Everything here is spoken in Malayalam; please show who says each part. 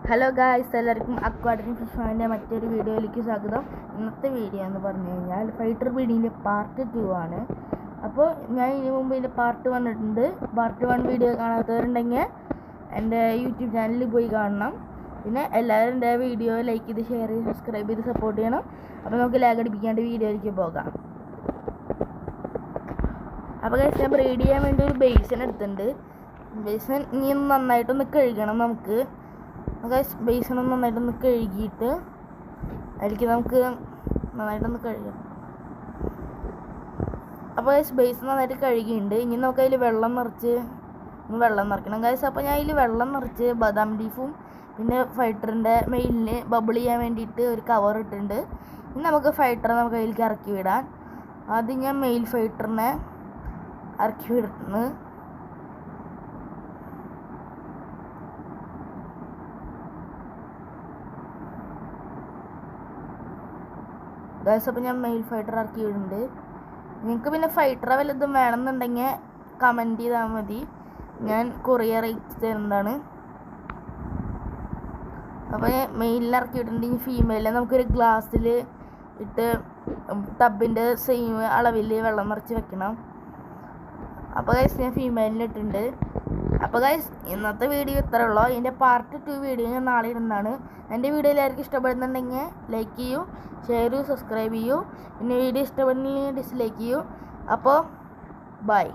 Speaker 1: ഹലോ ഗായ്സ്, എല്ലാവർക്കും അക്വാട്ടിക് ഫിഷ് ഫാമിൻ്റെ മറ്റൊരു വീഡിയോയിലേക്ക് സ്വാഗതം. ഇന്നത്തെ വീഡിയോ എന്ന് പറഞ്ഞു കഴിഞ്ഞാൽ ഫൈറ്റർ ബീഡിൻ്റെ പാർട്ട് 2 ആണ്. അപ്പോൾ ഞാൻ ഇതിനു മുമ്പ് ഇതിൻ്റെ പാർട്ട് 1 ഇട്ടുണ്ട്. പാർട്ട് 1 വീഡിയോ കാണാത്തവരുണ്ടെങ്കിൽ എൻ്റെ യൂട്യൂബ് ചാനലിൽ പോയി കാണണം. പിന്നെ എല്ലാവരും എൻ്റെ വീഡിയോ ലൈക്ക് ചെയ്ത് ഷെയർ ചെയ്ത് സബ്സ്ക്രൈബ് ചെയ്ത് സപ്പോർട്ട് ചെയ്യണം. അപ്പോൾ നമുക്ക് ലാഗ് അടിപ്പിക്കാണ്ട് വീഡിയോയിലേക്ക് പോകാം. അപ്പോൾ ഗൈസ്, ഞാൻ ബ്രീഡ് ചെയ്യാൻ വേണ്ടി ഒരു ബേസൻ എടുത്തിട്ടുണ്ട്. ബേസൻ ഇനി നന്നായിട്ടൊന്ന് കഴുകണം. നമുക്ക് ബേസൺ നന്നായിട്ടൊന്ന് കഴുകിയിട്ട് അതിലേക്ക് നമുക്ക് നന്നായിട്ടൊന്ന് കഴുകണം. അപ്പോൾ ബേസൺ നന്നായിട്ട് കഴുകിയിട്ടുണ്ട്. ഇനി നമുക്ക് അതിൽ വെള്ളം നിറയ്ക്കണം ഗൈസ്. അപ്പോൾ ഞാൻ അതിൽ വെള്ളം നിറച്ച് ബദാം ലീഫും പിന്നെ ഫൈറ്ററിൻ്റെ മെയിലിന് ബബിൾ ചെയ്യാൻ വേണ്ടിയിട്ട് ഒരു കവർ ഇട്ടിട്ടുണ്ട്. ഇനി നമുക്ക് നമുക്ക് അതിലേക്ക് ഇറക്കി വിടാൻ. ആദ്യം ഞാൻ മെയിൽ ഫൈറ്ററിനെ ഇറക്കി വിടുന്നു. ഗൈസ്, അപ്പോൾ ഞാൻ മെയിൽ ഫൈറ്റർ ഇറക്കി വിടുന്നുണ്ട്. നിങ്ങൾക്ക് പിന്നെ ഫൈറ്ററെ വല്ലതും വേണമെന്നുണ്ടെങ്കിൽ കമൻറ്റ് ചെയ്താൽ മതി, ഞാൻ കൊറിയർ അയച്ച് തരുന്നതാണ്. അപ്പോൾ മെയിലിൽ ഇറക്കി വിട്ടിട്ടുണ്ട്. ഇനി ഫീമെയിലിനെ നമുക്കൊരു ഗ്ലാസ്സിൽ ഇട്ട് ടബിൻ്റെ സെയിം അളവിൽ വെള്ളം നിറച്ച് വെക്കണം. അപ്പോൾ ഗൈസ്, ഞാൻ ഫീമെയിലിന് ഇട്ടിട്ടുണ്ട്. അപ്പോൾ ഗൈസ്, ഇന്നത്തെ വീഡിയോ ഇത്രേ ഉള്ളൂ. ഇതിൻ്റെ പാർട്ട് 2 വീഡിയോ ഞാൻ നാളെ ഇടുന്നതാണ്. എൻ്റെ വീഡിയോ എല്ലാവർക്കും ഇഷ്ടപ്പെടുന്നുണ്ടെങ്കിൽ ലൈക്ക് ചെയ്യൂ, ഷെയർ ചെയ്യൂ, സബ്സ്ക്രൈബ് ചെയ്യൂ. പിന്നെ വീഡിയോ ഇഷ്ടപ്പെടുന്നില്ലെങ്കിൽ ഡിസ്ലൈക്ക് ചെയ്യൂ. അപ്പോൾ ബൈ.